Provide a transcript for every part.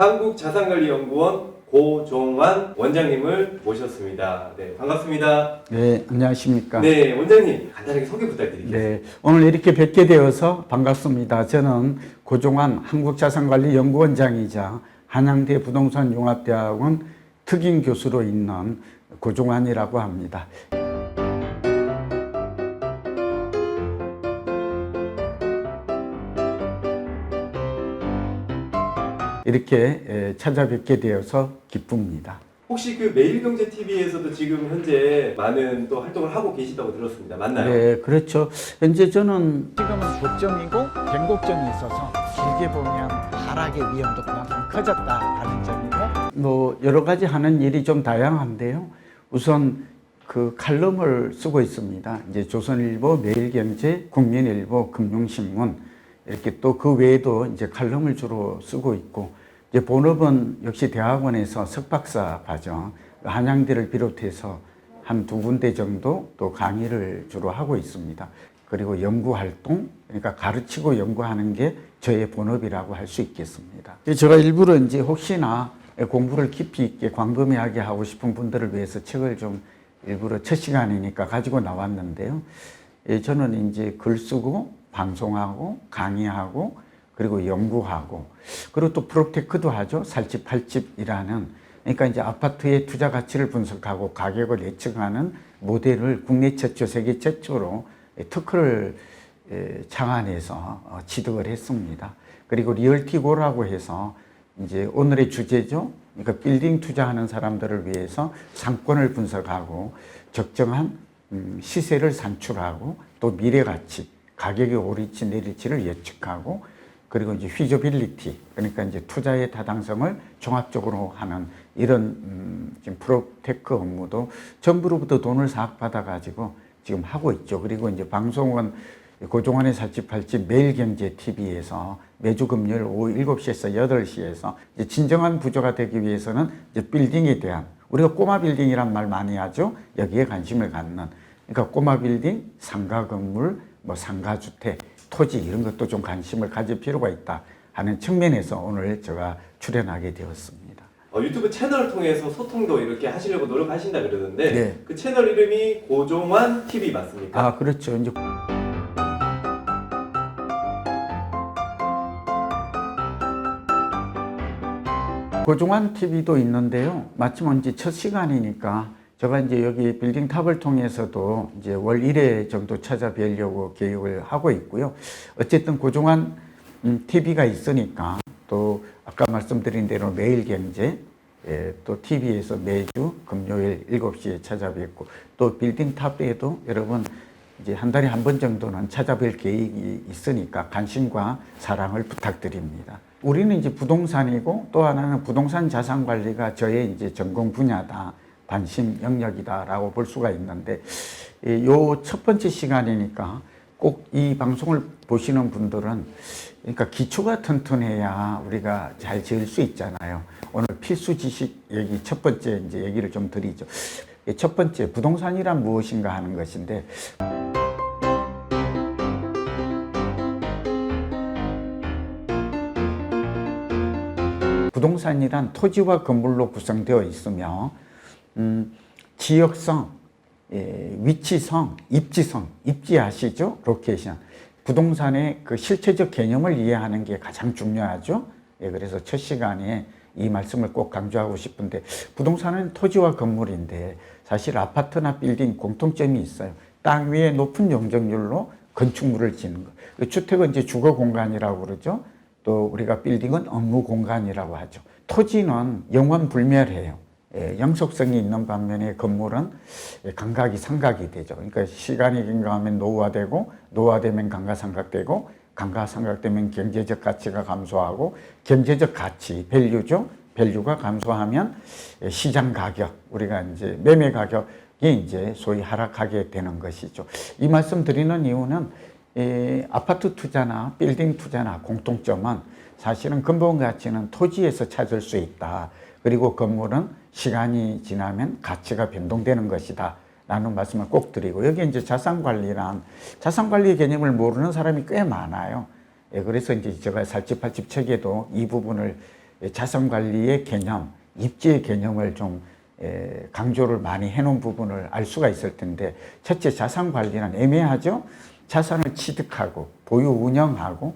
한국자산관리연구원 고종환 원장님을 모셨습니다. 네, 반갑습니다. 네, 안녕하십니까. 네, 원장님 간단하게 소개 부탁드리겠습니다. 네, 오늘 이렇게 뵙게 되어서 반갑습니다. 저는 고종환 한국자산관리연구원장이자 한양대 부동산융합대학원 특임 교수로 있는 고종환이라고 합니다. 이렇게 찾아뵙게 되어서 기쁩니다. 혹시 그 매일경제TV에서도 지금 현재 많은 또 활동을 하고 계시다고 들었습니다. 맞나요? 네, 그렇죠. 현재 저는 지금은 고점이고 변곡점이 있어서 길게 보면 하락의 위험도 그만큼 커졌다라는 점이고, 뭐 여러 가지 하는 일이 좀 다양한데요. 우선 그 칼럼을 쓰고 있습니다. 이제 조선일보, 매일경제, 국민일보, 금융신문 이렇게 또 그 외에도 이제 칼럼을 주로 쓰고 있고, 이제 본업은 역시 대학원에서 석박사 과정, 한양대를 비롯해서 한 두 군데 정도 또 강의를 주로 하고 있습니다. 그리고 연구활동, 그러니까 가르치고 연구하는 게 저의 본업이라고 할 수 있겠습니다. 제가 일부러 이제 혹시나 공부를 깊이 있게 광범위하게 하고 싶은 분들을 위해서 책을 좀 일부러 첫 시간이니까 가지고 나왔는데요. 저는 이제 글 쓰고 방송하고 강의하고 그리고 연구하고 그리고 또 프로테크도 하죠. 살집 팔집이라는, 그러니까 이제 아파트의 투자 가치를 분석하고 가격을 예측하는 모델을 국내 최초, 세계 최초로 특허를 창안해서 취득을 했습니다. 그리고 리얼티고라고 해서 이제 오늘의 주제죠. 그러니까 빌딩 투자하는 사람들을 위해서 상권을 분석하고 적정한 시세를 산출하고 또 미래 가치, 가격이 오를지 내릴지를 예측하고 그리고 이제 피저빌리티, 그러니까 이제 투자의 타당성을 종합적으로 하는 이런 지금 프로테크 업무도 정부로부터 돈을 싹 받아가지고 지금 하고 있죠. 그리고 이제 방송은 고종환의 살집 팔집 매일경제TV에서 매주 금요일 오후 7시에서 8시에서 이제 진정한 부자가 되기 위해서는 이제 빌딩에 대한, 우리가 꼬마 빌딩이란 말 많이 하죠. 여기에 관심을 갖는, 그러니까 꼬마 빌딩, 상가 건물, 뭐 상가주택, 토지 이런 것도 좀 관심을 가질 필요가 있다 하는 측면에서 오늘 제가 출연하게 되었습니다. 유튜브 채널을 통해서 소통도 이렇게 하시려고 노력하신다 그러는데 네. 그 채널 이름이 고종환 TV 맞습니까? 아, 그렇죠. 이제 고종환 TV도 있는데요. 마침 이제 첫 시간이니까 제가 이제 여기 빌딩 탑을 통해서도 이제 월 1회 정도 찾아뵈려고 계획을 하고 있고요. 어쨌든 고종환 TV가 있으니까 또 아까 말씀드린 대로 매일경제, 또 TV에서 매주 금요일 7시에 찾아뵙고 또 빌딩 탑에도 여러분 이제 한 달에 한 번 정도는 찾아뵐 계획이 있으니까 관심과 사랑을 부탁드립니다. 우리는 이제 부동산이고 또 하나는 부동산 자산 관리가 저의 이제 전공 분야다. 관심 영역이다라고 볼 수가 있는데, 요 첫 번째 시간이니까 꼭 이 방송을 보시는 분들은 그러니까 기초가 튼튼해야 우리가 잘 지을 수 있잖아요. 오늘 필수 지식 얘기 첫 번째 이제 얘기를 좀 드리죠. 첫 번째, 부동산이란 무엇인가 하는 것인데, 부동산이란 토지와 건물로 구성되어 있으며 지역성, 위치성, 입지성, 입지 아시죠? 로케이션. 부동산의 그 실체적 개념을 이해하는 게 가장 중요하죠. 그래서 첫 시간에 이 말씀을 꼭 강조하고 싶은데, 부동산은 토지와 건물인데 사실 아파트나 빌딩 공통점이 있어요. 땅 위에 높은 용적률로 건축물을 짓는 것. 주택은 이제 주거 공간이라고 그러죠. 또 우리가 빌딩은 업무 공간이라고 하죠. 토지는 영원 불멸해요. 영속성이 있는 반면에 건물은 감각이 삼각이 되죠. 그러니까 시간이 긴가하면 노후화되고, 노후화되면 감가상각되고, 감가상각되면 경제적 가치가 감소하고, 경제적 가치, 밸류죠. 밸류가 감소하면 시장 가격, 우리가 이제 매매 가격이 이제 소위 하락하게 되는 것이죠. 이 말씀 드리는 이유는 아파트 투자나 빌딩 투자나 공통점은 사실은 근본 가치는 토지에서 찾을 수 있다. 그리고 건물은 시간이 지나면 가치가 변동되는 것이다 라는 말씀을 꼭 드리고, 여기 이제 자산관리란, 자산관리 개념을 모르는 사람이 꽤 많아요. 그래서 이제 제가 살집 팔집 책에도 이 부분을 자산 관리의 개념, 입지의 개념을 좀 강조를 많이 해놓은 부분을 알 수가 있을 텐데, 첫째, 자산 관리는 애매하죠. 자산을 취득하고 보유 운영하고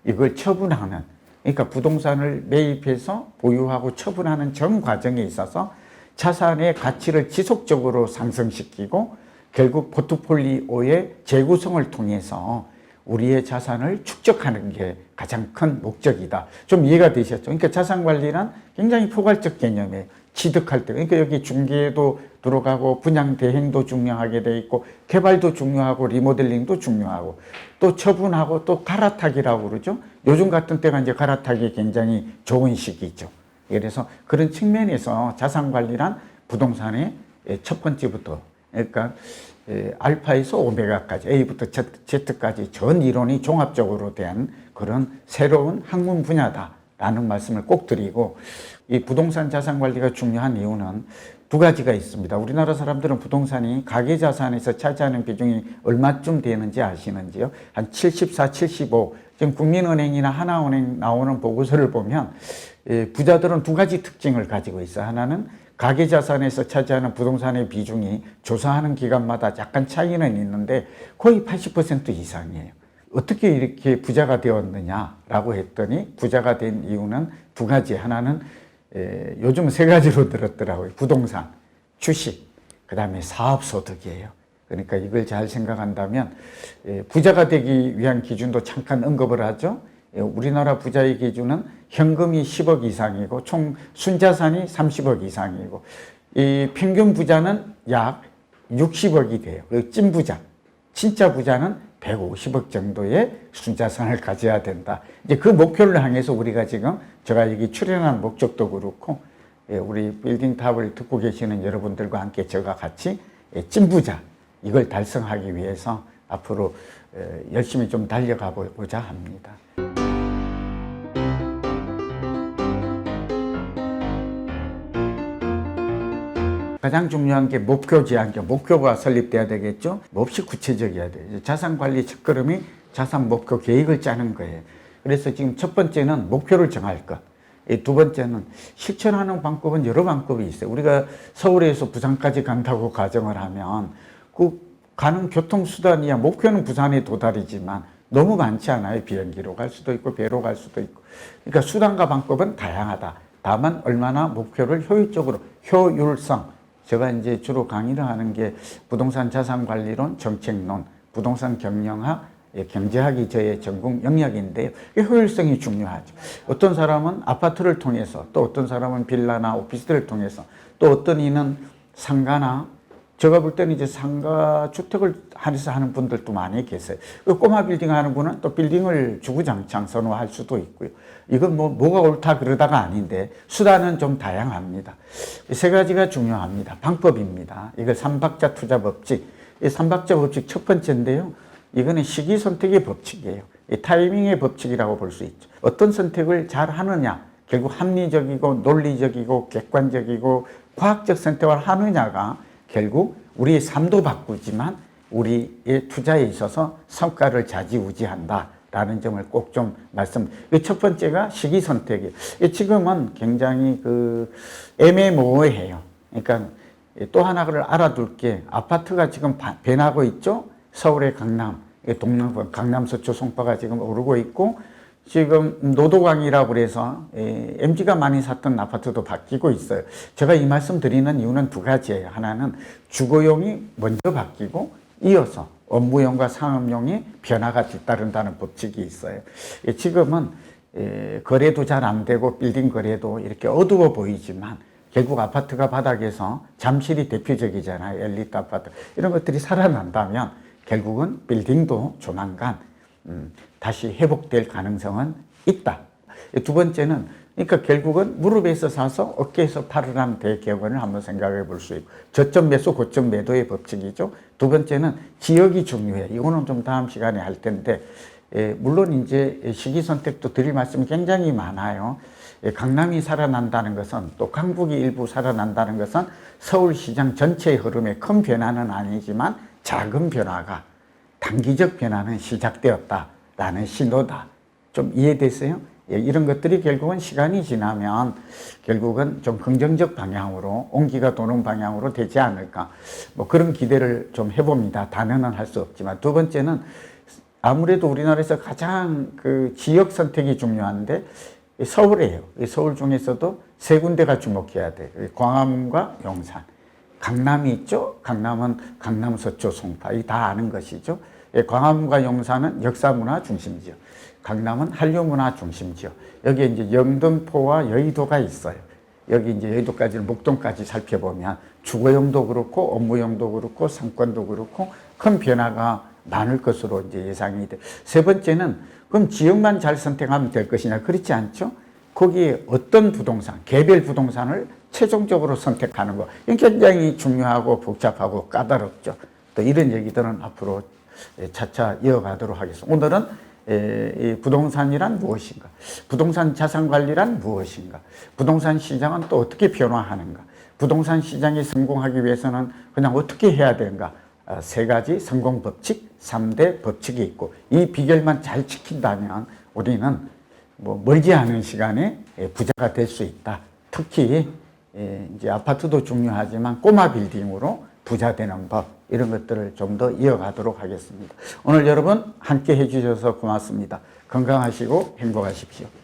이걸 처분하는, 그러니까 부동산을 매입해서 보유하고 처분하는 전 과정에 있어서 자산의 가치를 지속적으로 상승시키고 결국 포트폴리오의 재구성을 통해서 우리의 자산을 축적하는 게 가장 큰 목적이다. 좀 이해가 되셨죠? 그러니까 자산 관리란 굉장히 포괄적 개념이에요. 취득할 때, 그러니까 여기 중개도 들어가고 분양 대행도 중요하게 돼 있고 개발도 중요하고 리모델링도 중요하고 또 처분하고 또 갈아타기라고 그러죠. 요즘 같은 때가 이제 갈아타기 굉장히 좋은 시기죠. 그래서 그런 측면에서 자산 관리란 부동산의 첫 번째부터, 그러니까 알파에서 오메가까지, A부터 Z까지 전 이론이 종합적으로 된 그런 새로운 학문 분야다라는 말씀을 꼭 드리고, 이 부동산 자산 관리가 중요한 이유는 두 가지가 있습니다. 우리나라 사람들은 부동산이 가계자산에서 차지하는 비중이 얼마쯤 되는지 아시는지요? 한 74, 75. 지금 국민은행이나 하나은행 나오는 보고서를 보면 부자들은 두 가지 특징을 가지고 있어요. 하나는 가계자산에서 차지하는 부동산의 비중이 조사하는 기간마다 약간 차이는 있는데 거의 80% 이상이에요. 어떻게 이렇게 부자가 되었느냐라고 했더니 부자가 된 이유는 두 가지. 하나는 요즘 세 가지로 들었더라고요. 부동산, 주식, 그 다음에 사업소득이에요. 그러니까 이걸 잘 생각한다면 부자가 되기 위한 기준도 잠깐 언급을 하죠. 우리나라 부자의 기준은 현금이 10억 이상이고 총 순자산이 30억 이상이고, 이 평균 부자는 약 60억이 돼요. 찐 부자, 진짜 부자는 150억 정도의 순자산을 가져야 된다. 이제 그 목표를 향해서 우리가 지금 제가 여기 출연한 목적도 그렇고 우리 빌딩탑을 듣고 계시는 여러분들과 함께 저와 같이 찐 부자 이걸 달성하기 위해서 앞으로 열심히 좀 달려가 보고자 합니다. 가장 중요한 게 목표 지향적, 목표가 설립돼야 되겠죠. 몹시 구체적이어야 돼요. 자산 관리 첫걸음이 자산 목표 계획을 짜는 거예요. 그래서 지금 첫 번째는 목표를 정할 것. 두 번째는 실천하는 방법은 여러 방법이 있어요. 우리가 서울에서 부산까지 간다고 가정을 하면 그 가는 교통수단이야, 목표는 부산에 도달이지만 너무 많지 않아요. 비행기로 갈 수도 있고 배로 갈 수도 있고. 그러니까 수단과 방법은 다양하다. 다만 얼마나 목표를 효율적으로, 효율성. 제가 이제 주로 강의를 하는 게 부동산 자산 관리론, 정책론, 부동산 경영학, 경제학이 저의 전공 영역인데요. 효율성이 중요하죠. 어떤 사람은 아파트를 통해서, 또 어떤 사람은 빌라나 오피스텔을 통해서, 또 어떤 이는 상가나, 제가 볼 때는 이제 상가 주택을 해서 하는 분들도 많이 계세요. 꼬마 빌딩 하는 분은 또 빌딩을 주구장창 선호할 수도 있고요. 이건 뭐가 옳다 그러다가 아닌데 수단은 좀 다양합니다. 세 가지가 중요합니다. 방법입니다. 이걸 삼박자 투자 법칙. 이 삼박자 법칙 첫 번째인데요. 이거는 시기 선택의 법칙이에요. 이 타이밍의 법칙이라고 볼 수 있죠. 어떤 선택을 잘 하느냐, 결국 합리적이고 논리적이고 객관적이고 과학적 선택을 하느냐가 결국 우리의 삶도 바꾸지만 우리의 투자에 있어서 성과를 좌지우지한다라는 점을 꼭 좀 첫 번째가 시기 선택이에요. 지금은 굉장히 애매모호해요. 그러니까 또 하나를 알아둘 게 아파트가 지금 변하고 있죠. 서울의 강남, 강남 서초 송파가 지금 오르고 있고 지금 노도강이라고 그래서 MG가 많이 샀던 아파트도 바뀌고 있어요. 제가 이 말씀 드리는 이유는 두 가지예요. 하나는 주거용이 먼저 바뀌고 이어서 업무용과 상업용이 변화가 뒤따른다는 법칙이 있어요. 지금은 거래도 잘 안 되고 빌딩 거래도 이렇게 어두워 보이지만 결국 아파트가 바닥에서 잠실이 대표적이잖아요. 엘리트 아파트. 이런 것들이 살아난다면 결국은 빌딩도 조만간 다시 회복될 가능성은 있다. 두 번째는 그러니까 결국은 무릎에서 사서 어깨에서 팔을 한 대격언을 한번 생각해 볼 수 있고 저점 매수 고점 매도의 법칙이죠. 두 번째는 지역이 중요해. 이거는 좀 다음 시간에 할 텐데 물론 이제 시기 선택도 드릴 말씀이 굉장히 많아요. 강남이 살아난다는 것은 또 강북이 일부 살아난다는 것은 서울시장 전체의 흐름에 큰 변화는 아니지만 작은 변화가 단기적 변화는 시작되었다라는 신호다. 좀 이해되세요? 예, 이런 것들이 결국은 시간이 지나면 결국은 좀 긍정적 방향으로 온기가 도는 방향으로 되지 않을까 뭐 그런 기대를 좀 해봅니다. 단언은 할 수 없지만 두 번째는 아무래도 우리나라에서 가장 그 지역 선택이 중요한데 서울이에요. 서울 중에서도 세 군데가 주목해야 돼요. 광화문과 용산. 강남이 있죠. 강남은 강남, 서초, 송파. 이 다 아는 것이죠. 광화문과 용산은 역사문화 중심지역. 강남은 한류문화 중심지역. 여기에 이제 영등포와 여의도가 있어요. 여기 이제 여의도까지는 목동까지 살펴보면 주거용도 그렇고 업무용도 그렇고 상권도 그렇고 큰 변화가 많을 것으로 이제 예상이 돼. 세 번째는 그럼 지역만 잘 선택하면 될 것이냐? 그렇지 않죠? 거기에 어떤 부동산, 개별 부동산을 최종적으로 선택하는 거. 이게 굉장히 중요하고 복잡하고 까다롭죠. 또 이런 얘기들은 앞으로 차차 이어가도록 하겠습니다. 오늘은 이 부동산이란 무엇인가? 부동산 자산 관리란 무엇인가? 부동산 시장은 또 어떻게 변화하는가? 부동산 시장이 성공하기 위해서는 그냥 어떻게 해야 되는가? 세 가지 성공 법칙, 3대 법칙이 있고 이 비결만 잘 지킨다면 우리는 뭐 멀지 않은 시간에 부자가 될 수 있다. 특히 이제 아파트도 중요하지만 꼬마 빌딩으로 부자 되는 법 이런 것들을 좀 더 이어가도록 하겠습니다. 오늘 여러분 함께 해주셔서 고맙습니다. 건강하시고 행복하십시오.